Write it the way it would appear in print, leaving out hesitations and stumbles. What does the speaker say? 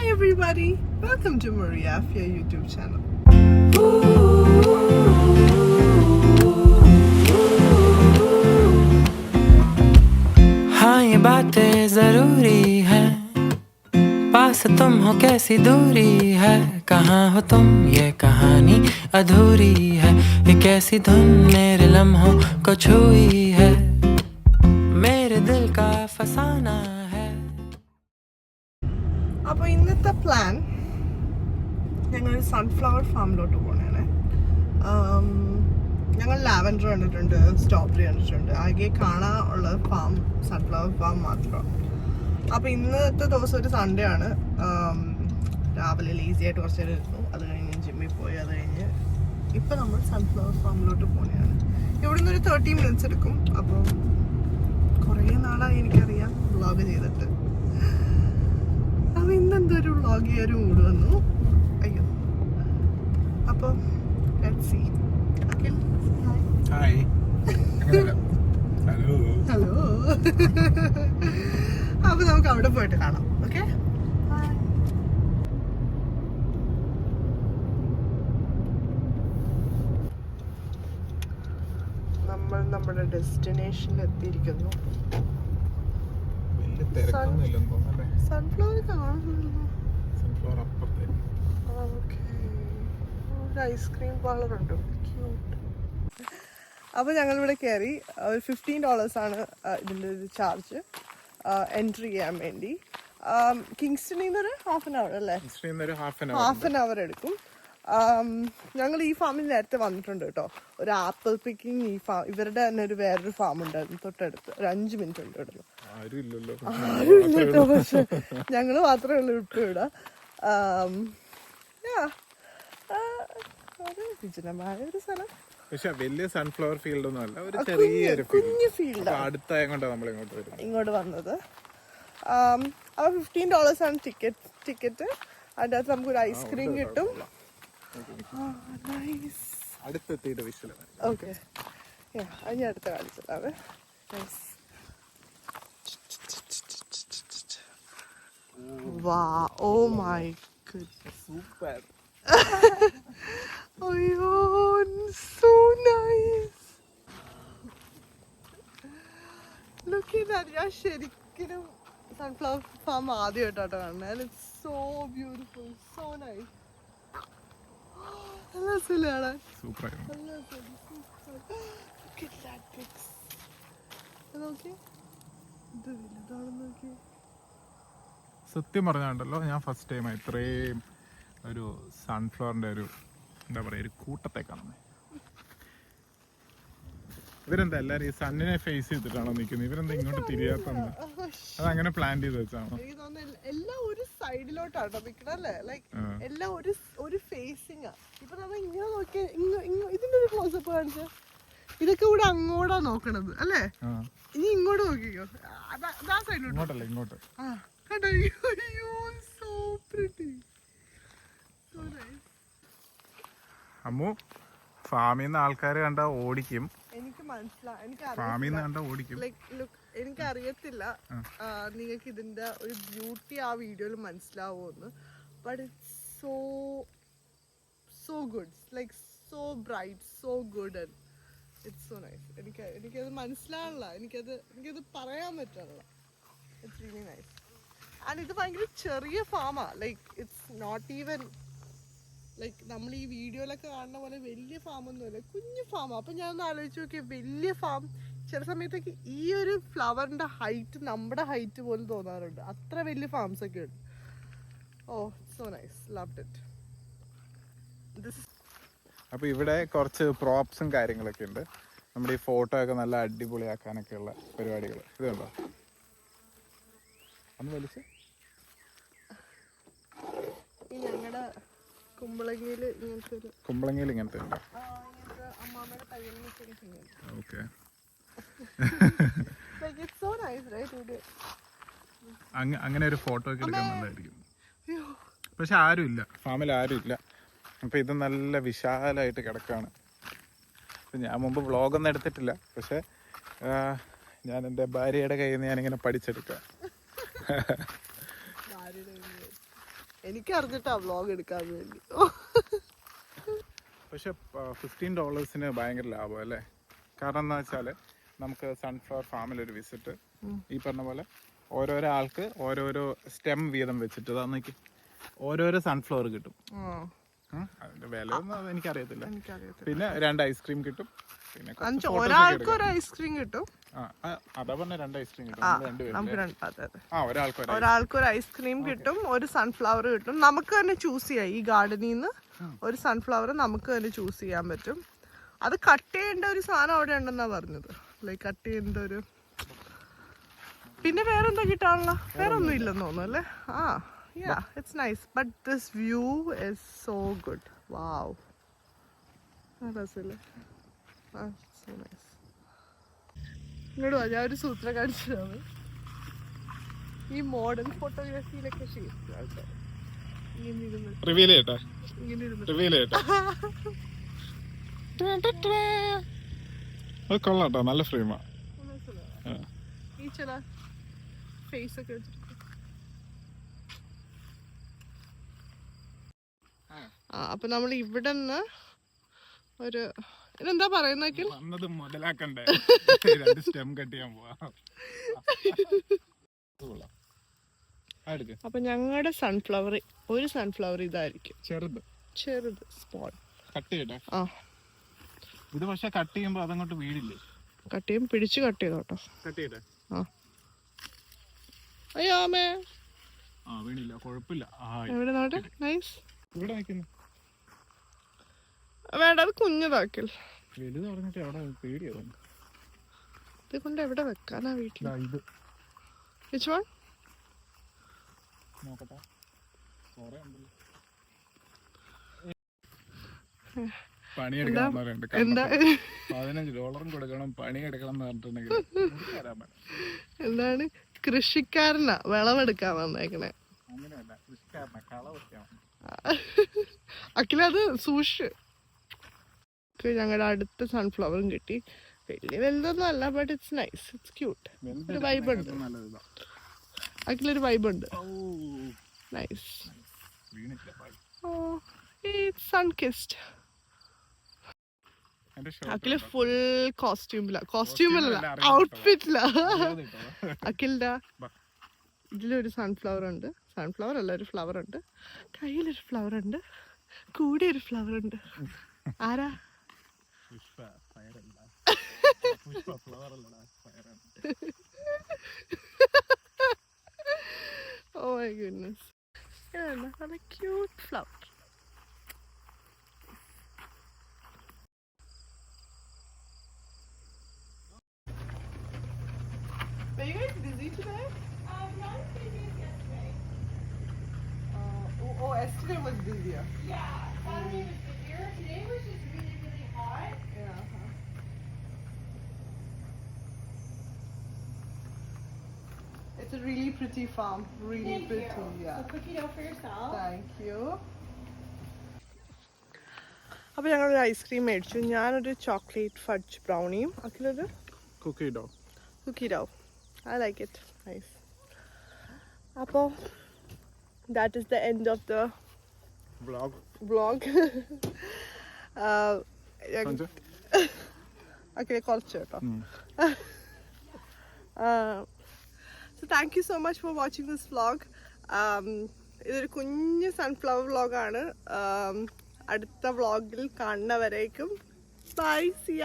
Hi everybody, welcome to Maria Afia YouTube channel. हाँ ये बातें जरूरी है, पास तुम हो कैसी दूरी है, कहाँ हो तुम ये कहानी अधूरी है, एक ऐसी धुन मेरे लम्हों को छुई है, मेरे दिल का फसाना है. അപ്പോൾ ഇന്നത്തെ പ്ലാൻ ഞങ്ങളൊരു സൺഫ്ലവർ ഫാമിലോട്ട് പോകണേ. ഞങ്ങൾ ലാവൻഡർ കണ്ടിട്ടുണ്ട്, സ്ട്രോബെറി കണ്ടിട്ടുണ്ട്, ആകെ കാണാനുള്ള ഫാം സൺഫ്ലവർ ഫാം മാത്രമാണ്. അപ്പോൾ ഇന്നത്തെ ദിവസം ഒരു സൺഡേ ആണ്. രാവിലെ ലേസി ആയിട്ട് കുറച്ച് നേരം ഇരുന്നു, അത് കഴിഞ്ഞ് ജിമ്മിൽ പോയി, അത് കഴിഞ്ഞ് ഇപ്പം നമ്മൾ സൺഫ്ലവർ ഫാമിലോട്ട് പോകുന്നതാണ്. ഇവിടെ നിന്നൊരു 30 minutes എടുക്കും. അപ്പോൾ കുറേ നാളായി എനിക്കറിയാം വ്ളോഗ് ചെയ്തിട്ട്. അപ്പോൾ ഇന്നെന്തൊരു വ്ളോഗ് ചെയ്യാൻ ഒരു മൂഡ് വന്നു. അയ്യോ, അപ്പോൾ let's see. Akhil hi. Hello. Hello. അപ്പോൾ നമുക്ക് അവിടെ പോയിട്ട് കാണാം. ഓക്കെ, നമ്മൾ നമ്മുടെ ഡെസ്റ്റിനേഷനിൽ എത്തിയിരിക്കുന്നു. വലിയ തിരക്കൊന്നുമില്ലെന്ന് തോന്നുന്നല്ലേ? സൺഫ്ലവർ കാണുന്നില്ല. സൺഫ്ലവർ അപ്പുറത്തെ. ഓക്കെ, ഒരു ഐസ്ക്രീം പാർലർ ഉണ്ട്, ക്യൂട്ട്. അപ്പോൾ ഞങ്ങളിവിടെ കയറി. ഒരു $15 ആണ് ഇതിൻ്റെ ഒരു ചാർജ് എൻട്രി ചെയ്യാൻ വേണ്ടി. കിങ്സ്റ്റണിൽ നിന്നൊരു ഹാഫ് ആൻ അവർ അല്ലേ, ഹാഫ് ആൻ അവർ എടുക്കും. ഞങ്ങൾ ഈ ഫാമിൽ നേരത്തെ വന്നിട്ടുണ്ട് കേട്ടോ. ഒരു ആപ്പിൾ പിക്കിങ് ഈ ഫാം, ഇവരുടെ തന്നെ ഒരു വേറൊരു ഫാം ഉണ്ടായിരുന്നു തൊട്ടടുത്ത്. ഒരു 5 minute ഉണ്ട് ഇവിടുന്ന്. ആരും ഇല്ല കേട്ടോ, പക്ഷെ ഞങ്ങൾ മാത്രമേ ഉള്ളൂ ഇപ്പം ഇവിടെ. വിജനമായ ഒരു സ്ഥലം, പക്ഷെ വലിയ സൺഫ്ലവർ ഫീൽഡ് ഒന്നും അല്ല, ഒരു ചെറിയൊരു കുഞ്ഞു ഫീൽഡ്. അടുത്തായതുകൊണ്ടാണ് നമ്മൾ ഇങ്ങോട്ട് വന്നത്. അപ്പോൾ $15 ആണ് ടിക്കറ്റ്. അതിൻ്റെ അകത്ത് നമുക്കൊരു ഐസ്ക്രീം കിട്ടും. അടുത്തെത്തിയിട്ട് വിഷയം. ഓക്കെ, അത് ഞാൻ അടുത്ത കാണിച്ചതാണ്. Wow, oh my goodness. Super. അയ്യോ, so nice. Look at that. ഞാൻ ശരിക്കും സൺഫ്ലവർ ഫാം ആദ്യമായിട്ടാണ് കാണുന്നത്. It's so beautiful, so nice. നല്ല രസമില്ലാണ്. Super. Look at that pics. നോക്കി, ഇത് വലുതാണെന്ന് നോക്കി. സത്യം പറഞ്ഞാണ്ടല്ലോ, ഞാൻ ഫസ്റ്റ് ടൈം ഇത്രയും ഒരു സൺഫ്ലവറിന്റെ ഒരു എന്താ പറയുക, ഒരു കൂട്ടത്തെ കാണുന്നത്. ഇവരെന്താ എല്ലാരും ഈ സണ്ണിനെ ഫേസ് ചെയ്തിട്ടാണോ നിൽക്കുന്നത്? ഇവരെന്താ ഇങ്ങോട്ട് തിരിയാത്തത്? അതങ്ങനെ പ്ലാൻ ചെയ്ത് വെച്ചാണോ? എല്ലാം ഒരു സൈഡിലോട്ടാട്ടോ നിൽക്കണല്ലേ, ലൈക്ക് എല്ലാം ഒരു ഫേസിങ്. ഇപ്പൊ നമ്മൾ ഇങ്ങനെ നോക്കിയ ഇതിന്റെ ഒരു ക്ലോസപ്പ് കാണിച്ച ഇതൊക്കെ ഇവിടെ അങ്ങോട്ടാ നോക്കണത് അല്ലേ? ഇനി ഇങ്ങോട്ട് നോക്കിക്കോ, സൈഡിലോട്ട്. ഇങ്ങോട്ടല്ല, ഇങ്ങോട്ട്. കേട്ടോ, so pretty, so nice. Ammu, ഫാമിൽ നിന്ന് ആൾക്കാർ കണ്ട ഓടിക്കും. എനിക്ക് മനസ്സിലായി, ഫാമിൽ നിന്ന് കണ്ട ഓടിക്കും. എനിക്കറിയത്തില്ല നിങ്ങൾക്ക് ഇതിന്റെ ഒരു ബ്യൂട്ടി ആ വീഡിയോയിൽ മനസ്സിലാവുമെന്ന്. But it's so good, like so bright, so good and it's so nice. എനിക്കത് മനസ്സിലാവില്ല, എനിക്കത് പറയാൻ പറ്റില്ല. It's really nice. ആൻഡ് ഇത് ഭയങ്കര ചെറിയ ഫാമാ, like it's not even like നമ്മൾ ഈ വീഡിയോയിലൊക്കെ കാണുന്ന പോലെ വലിയ ഫാമൊന്നുമില്ല, കുഞ്ഞു ഫാമാണ്. അപ്പം ഞാനൊന്ന് ആലോചിച്ച് നോക്കി, വലിയ ഫാം ചില സമയത്തൊക്കെ ഈ ഒരു ഫ്ലവറിൻ്റെ ഹൈറ്റ് നമ്മുടെ ഹൈറ്റ് പോലും തോന്നാറുണ്ട്, അത്ര വലിയ ഫാംസ് ഒക്കെ ഉണ്ട്. ഓ, സോ നൈസ്, ലവ്ഡ് ഇറ്റ്. അപ്പോൾ ഇവിടെ കുറച്ച് പ്രോപ്സും കാര്യങ്ങളൊക്കെ ഉണ്ട്. നമ്മുടെ ഈ ഫോട്ടോ ഒക്കെ നല്ല അടിപൊളിയാക്കാനൊക്കെ ഉള്ള പരിപാടികൾ. ഇത് കണ്ടോ, ഒന്ന് വലിച്ച്. ഞങ്ങളുടെ കുമ്പളങ്ങിയിൽ ഇങ്ങനത്തെ ഉണ്ട്. ഓക്കെ. അങ്ങനെ ഒരു ഫോട്ടോ ഒക്കെ എടുക്കാൻ നല്ലതായിരിക്കും. പക്ഷെ ആരുമില്ല, ഫാമിൽ ആരുമില്ല. അപ്പം ഇത് നല്ല വിശാലമായിട്ട് കിടക്കുകയാണ്. ഞാൻ മുമ്പ് വ്ളോഗൊന്നും എടുത്തിട്ടില്ല, പക്ഷെ ഞാൻ എൻ്റെ ഭാര്യയുടെ കയ്യിൽ നിന്ന് ഞാനിങ്ങനെ പഠിച്ചെടുക്കാം. എനിക്ക് അറിഞ്ഞിട്ടാ വ്ളോഗ് എടുക്കാൻ വേണ്ടി. പക്ഷെ $15 ഭയങ്കര ലാഭം അല്ലേ? കാരണം എന്താ വെച്ചാൽ നമുക്ക് സൺഫ്ലവർ ഫാമിൽ ഒരു വിസിറ്റ്, ഈ പറഞ്ഞ പോലെ ഓരോരോ ആൾക്ക് ഓരോരോ സ്റ്റെം വീതം വെച്ചിട്ട് അന്നേക്ക് ഓരോരോ സൺഫ്ലവർ കിട്ടും. അതിന്റെ വില ഒന്നും എനിക്കറിയത്തില്ല. പിന്നെ 2 ഐസ്ക്രീം കിട്ടും. പിന്നെ ഒരാൾക്ക് ഒരു ഐസ്ക്രീം കിട്ടും. അതാ പറഞ്ഞ 2 ഐസ്ക്രീം കിട്ടും. ഒരാൾക്ക് ഒരു ഐസ്ക്രീം കിട്ടും, ഒരു സൺഫ്ലവർ കിട്ടും. നമുക്ക് തന്നെ ചൂസ് ചെയ്യാം. ഈ ഗാർഡനിൽ നിന്ന് ഒരു സൺഫ്ലവർ നമുക്ക് തന്നെ ചൂസ് ചെയ്യാൻ പറ്റും. അത് കട്ട് ചെയ്യേണ്ട ഒരു സാധനം അവിടെ ഉണ്ടെന്നാ പറഞ്ഞത്. ലൈക്ക് കട്ട് ചെയ്യേണ്ട ഒരു, പിന്നെ വേറെന്താ കിട്ടാനുള്ള, വേറെ ഒന്നും ഇല്ലെന്ന് തോന്നുന്നു അല്ലേ? Yeah, it's nice, but this view is so good. Wow. That's it. So nice. ഇങ്ങോട്ട് വാ, ഞാൻ ഒരു സൂത്രം കാണിച്ചതാണ്. ഈ മോഡേൺ ഫോട്ടോഗ്രാഫിയിലൊക്കെ റിവീൽ ചെയ്യട്ടെ. അത് കൊള്ളാട്ടോ, നല്ല ഫ്രെയിമാ. ഈ ചില ഫേസ് ഒക്കെ വെച്ചിട്ട്. അപ്പൊ നമ്മൾ ഇവിടെ നിന്ന് ഒരു എന്താ പറയുന്നെങ്കിൽ മുതലാക്കണ്ടേ, സ്റ്റെം കട്ട് ചെയ്യാൻ പോവാ. അപ്പൊ ഞങ്ങളുടെ സൺഫ്ലവർ, ഒരു സൺഫ്ലവർ ഇതായിരിക്കും, ചെറുത് സ്മോൾ. കട്ട് ചെയ്യട്ടെ. ഇത് പക്ഷെ കട്ട് ചെയ്യുമ്പോ അതങ്ങോട്ട് വീടില്ലേ? കട്ട് ചെയ്യും, പിടിച്ച് കട്ട് ചെയ്തോട്ടോ. കട്ട് ചെയ്യട്ടെ. അയ്യോമേ, വീണില്ല, കുഴപ്പമില്ല. എവിടെ നോട്ടെ, നൈസ്. ഇവിടെ നിൽക്കുന്നു. വേണ്ട, അത് കുഞ്ഞതാക്കൽ. വലുത് പറഞ്ഞിട്ട് അവിടെ പേടിയാവും. ഇത് കൊണ്ട് എവിടെ വെക്കാനാ വീട്ടിൽ? ഇത് which one? നോക്കട്ടെ, കുറെ ഉണ്ടല്ലോ. പണിയെടുക്കാൻ $15 കൊടുക്കണം, പണിയെടുക്കണം എന്ന് പറഞ്ഞിട്ടുണ്ടെങ്കിൽ എന്താണ്, കൃഷിക്കാരനാ വിളവെടുക്കാൻ വന്നേക്കണേ. അങ്ങനെയല്ല, കൃഷിക്കാരനാ കള വെക്കാൻ. അഖിലത് സൂക്ഷിച്ച്. ഞങ്ങളുടെ അടുത്ത സൺഫ്ലവറും കിട്ടി. വലിയ വലുതൊന്നും അല്ല, but it's nice, it's cute. ഒരു വൈബുണ്ട് അഖിലൊരു വൈബുണ്ട്. നൈസ്. ഇറ്റ്സ് സൺകിസ്ഡ്. അഖില് ഫുൾ കോസ്റ്റ്യൂമില്ല, ഔട്ട്ഫിറ്റില്ല. അഖിലിന്റെ ഇതിലൊരു സൺഫ്ലവർ ഉണ്ട്, സൺഫ്ലവർ അല്ല, ഒരു ഫ്ലവർ ഉണ്ട്, കയ്യിലൊരു ഫ്ലവർ ഉണ്ട്, കൂടെ ഒരു ഫ്ലവർ ഉണ്ട്. ആരാ? Oh my goodness. Yeah, another cute flower. Were you guys busy today? Not as busy as yesterday. Yesterday was busier. Yeah, Saturday was busier. Today was just really, really hot. Yeah. It's a really pretty farm. Really Thank pretty. you. Yeah. So cookie dough for yourself. Thank you. അപ്പോൾ ഞങ്ങളൊരു ice cream മേടിച്ചു. ഞാനൊരു chocolate fudge ബ്രൗണിയും അഖിലൊരു cookie dough. I like it. Nice. അപ്പോൾ that is the end of the vlog. Okay, കുറച്ച് കേട്ടോ. So thank you so much for watching this vlog. ഇതൊരു കുഞ്ഞ് സൺഫ്ലവർ വ്ളോഗാണ്. അടുത്ത വ്ളോഗിൽ കാണുന്നവരേക്കും ബൈ, സിയ.